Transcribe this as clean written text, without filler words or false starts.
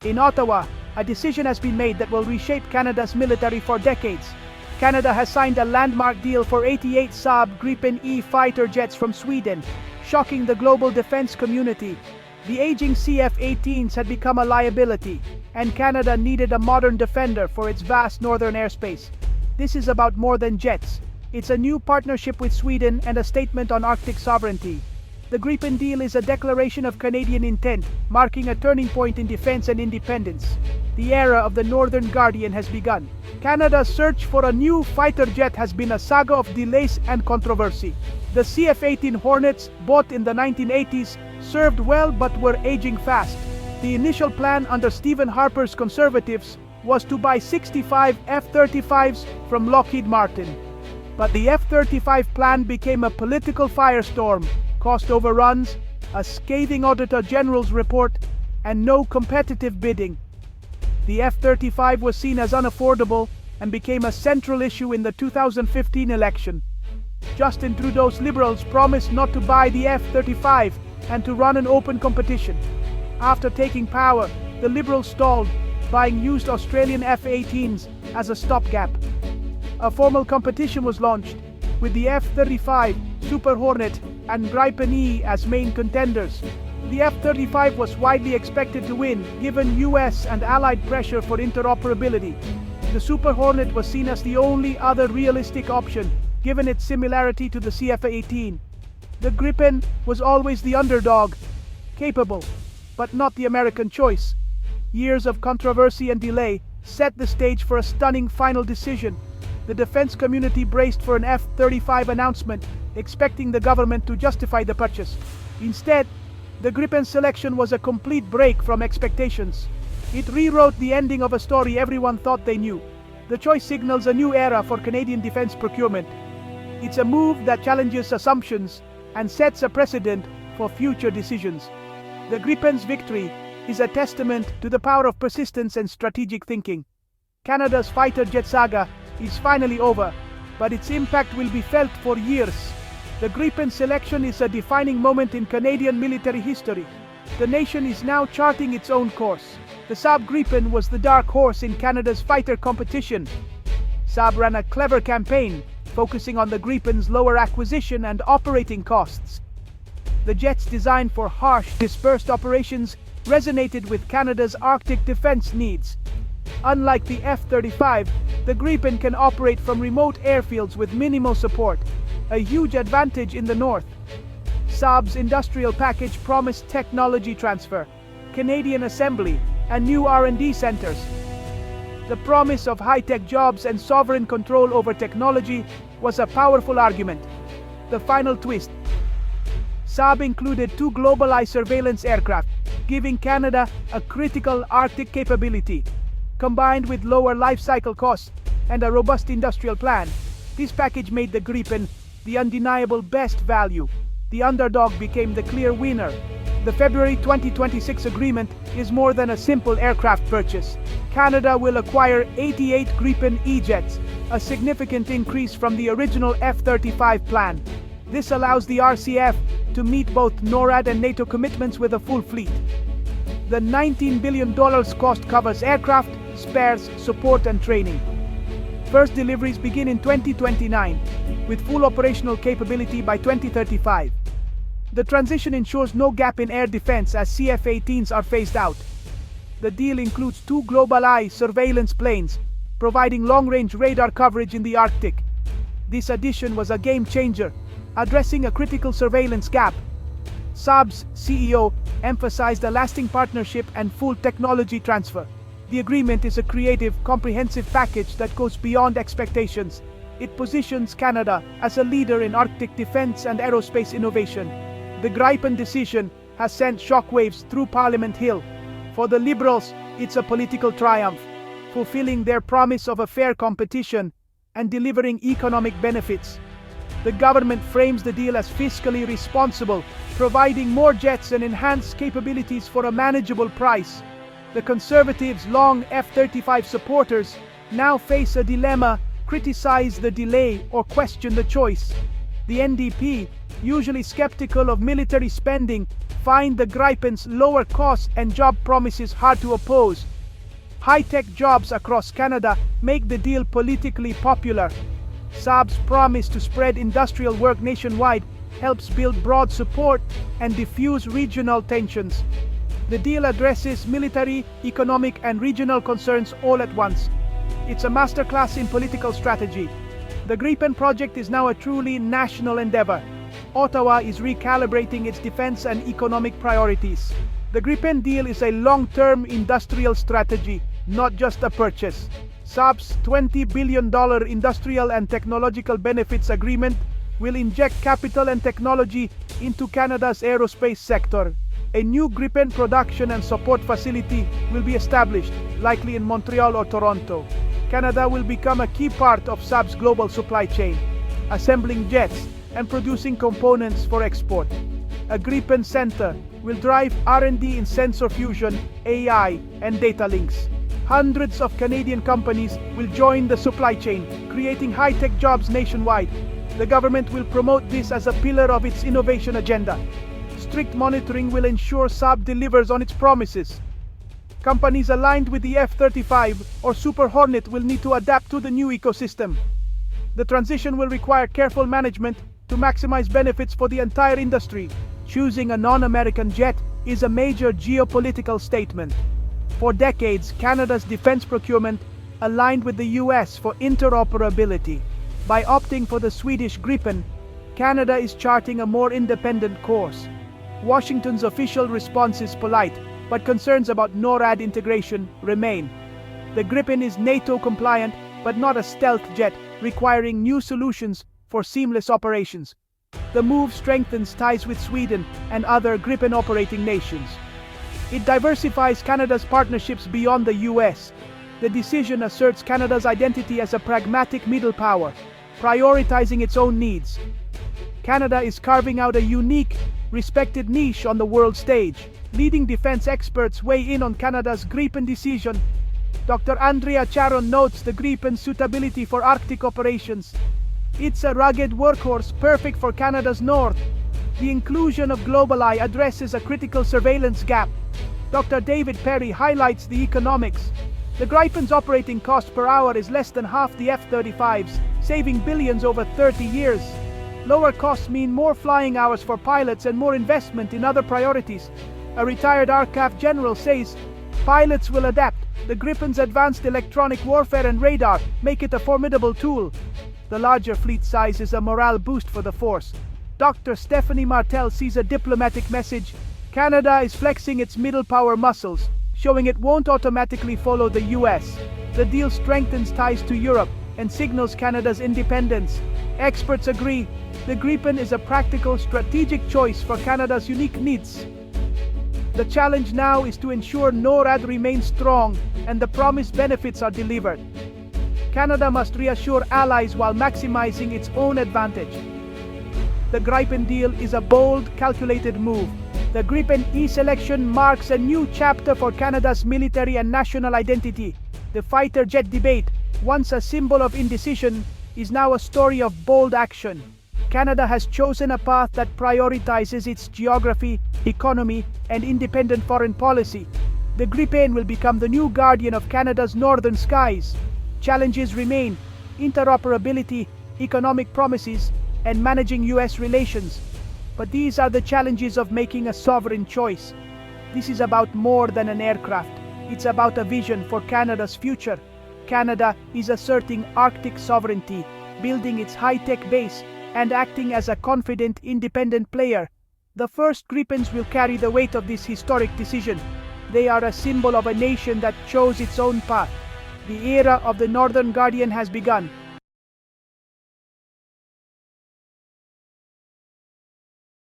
In Ottawa, a decision has been made that will reshape Canada's military for decades. Canada has signed a landmark deal for 88 Saab Gripen E fighter jets from Sweden, shocking the global defense community. The aging CF-18s had become a liability, and Canada needed a modern defender for its vast northern airspace. This is about more than jets. It's a new partnership with Sweden and a statement on Arctic sovereignty. The Gripen deal is a declaration of Canadian intent, marking a turning point in defense and independence. The era of the Northern Guardian has begun. Canada's search for a new fighter jet has been a saga of delays and controversy. The CF-18 Hornets, bought in the 1980s, served well but were aging fast. The initial plan under Stephen Harper's Conservatives was to buy 65 F-35s from Lockheed Martin. But the F-35 plan became a political firestorm, cost overruns, a scathing Auditor General's report, and no competitive bidding. The F-35 was seen as unaffordable and became a central issue in the 2015 election. Justin Trudeau's Liberals promised not to buy the F-35 and to run an open competition. After taking power, the Liberals stalled, buying used Australian F-18s as a stopgap. A formal competition was launched, with the F-35, Super Hornet, and Gripen E as main contenders. The F-35 was widely expected to win, given US and Allied pressure for interoperability. The Super Hornet was seen as the only other realistic option, given its similarity to the CF-18. The Gripen was always the underdog, capable, but not the American choice. Years of controversy and delay set the stage for a stunning final decision. The defense community braced for an F-35 announcement, expecting the government to justify the purchase. Instead, the Gripen selection was a complete break from expectations. It rewrote the ending of a story everyone thought they knew. The choice signals a new era for Canadian defense procurement. It's a move that challenges assumptions and sets a precedent for future decisions. The Gripen's victory is a testament to the power of persistence and strategic thinking. Canada's fighter jet saga is finally over, but its impact will be felt for years. The Gripen selection is a defining moment in Canadian military history. The nation is now charting its own course. The Saab Gripen was the dark horse in Canada's fighter competition. Saab ran a clever campaign, focusing on the Gripen's lower acquisition and operating costs. The jets designed for harsh, dispersed operations resonated with Canada's Arctic defense needs. Unlike the F-35, the Gripen can operate from remote airfields with minimal support, a huge advantage in the north. Saab's industrial package promised technology transfer, Canadian assembly, and new R&D centers. The promise of high-tech jobs and sovereign control over technology was a powerful argument. The final twist: Saab included 2 globalized surveillance aircraft, giving Canada a critical Arctic capability. Combined with lower life cycle costs and a robust industrial plan, this package made the Gripen the undeniable best value. The underdog became the clear winner. The February 2026 agreement is more than a simple aircraft purchase. Canada will acquire 88 Gripen E-jets, a significant increase from the original F-35 plan. This allows the RCF to meet both NORAD and NATO commitments with a full fleet. The $19 billion cost covers aircraft, spares, support, and training. First deliveries begin in 2029, with full operational capability by 2035. The transition ensures no gap in air defense as CF-18s are phased out. The deal includes 2 GlobalEye surveillance planes, providing long-range radar coverage in the Arctic. This addition was a game-changer, addressing a critical surveillance gap. Saab's CEO emphasized a lasting partnership and full technology transfer. The agreement is a creative, comprehensive package that goes beyond expectations. It positions Canada as a leader in Arctic defense and aerospace innovation. The Gripen decision has sent shockwaves through Parliament Hill. For the Liberals, it's a political triumph, fulfilling their promise of a fair competition and delivering economic benefits. The government frames the deal as fiscally responsible, providing more jets and enhanced capabilities for a manageable price. The Conservatives' long F-35 supporters now face a dilemma: criticize the delay or question the choice. The NDP, usually skeptical of military spending, find the Gripen's lower costs and job promises hard to oppose. High-tech jobs across Canada make the deal politically popular. Saab's promise to spread industrial work nationwide helps build broad support and diffuse regional tensions. The deal addresses military, economic, and regional concerns all at once. It's a masterclass in political strategy. The Gripen project is now a truly national endeavor. Ottawa is recalibrating its defense and economic priorities. The Gripen deal is a long-term industrial strategy, not just a purchase. Saab's $20 billion industrial and technological benefits agreement will inject capital and technology into Canada's aerospace sector. A new Gripen production and support facility will be established, likely in Montreal or Toronto. Canada will become a key part of Saab's global supply chain, assembling jets and producing components for export. A Gripen center will drive R&D in sensor fusion, AI, and data links. Hundreds of Canadian companies will join the supply chain, creating high-tech jobs nationwide. The government will promote this as a pillar of its innovation agenda. Strict monitoring will ensure Saab delivers on its promises. Companies aligned with the F-35 or Super Hornet will need to adapt to the new ecosystem. The transition will require careful management to maximize benefits for the entire industry. Choosing a non-American jet is a major geopolitical statement. For decades, Canada's defense procurement aligned with the US for interoperability. By opting for the Swedish Gripen, Canada is charting a more independent course. Washington's official response is polite, but concerns about NORAD integration remain. The Gripen is NATO compliant, but not a stealth jet, requiring new solutions for seamless operations. The move strengthens ties with Sweden and other Gripen operating nations. It diversifies Canada's partnerships beyond the US. The decision asserts Canada's identity as a pragmatic middle power, prioritizing its own needs. Canada is carving out a unique, respected niche on the world stage. Leading defense experts weigh in on Canada's Gripen decision. Dr. Andrea Charon notes the Gripen's suitability for Arctic operations. It's a rugged workhorse perfect for Canada's north. The inclusion of GlobalEye addresses a critical surveillance gap. Dr. David Perry highlights the economics. The Gripen's operating cost per hour is less than half the F-35's, saving billions over 30 years. Lower costs mean more flying hours for pilots and more investment in other priorities. A retired RCAF general says, "Pilots will adapt. The Gripen's advanced electronic warfare and radar make it a formidable tool." The larger fleet size is a morale boost for the force. Dr. Stephanie Martel sees a diplomatic message. Canada is flexing its middle power muscles, showing it won't automatically follow the US. The deal strengthens ties to Europe and signals Canada's independence. Experts agree, the Gripen is a practical, strategic choice for Canada's unique needs. The challenge now is to ensure NORAD remains strong and the promised benefits are delivered. Canada must reassure allies while maximizing its own advantage. The Gripen deal is a bold, calculated move. The Gripen E-selection marks a new chapter for Canada's military and national identity. The fighter jet debate, once a symbol of indecision, is now a story of bold action. Canada has chosen a path that prioritizes its geography, economy, and independent foreign policy. The Gripen will become the new guardian of Canada's northern skies. Challenges remain: interoperability, economic promises, and managing US relations. But these are the challenges of making a sovereign choice. This is about more than an aircraft. It's about a vision for Canada's future. Canada is asserting Arctic sovereignty, building its high-tech base, and acting as a confident, independent player. The first Gripens will carry the weight of this historic decision. They are a symbol of a nation that chose its own path. The era of the Northern Guardian has begun.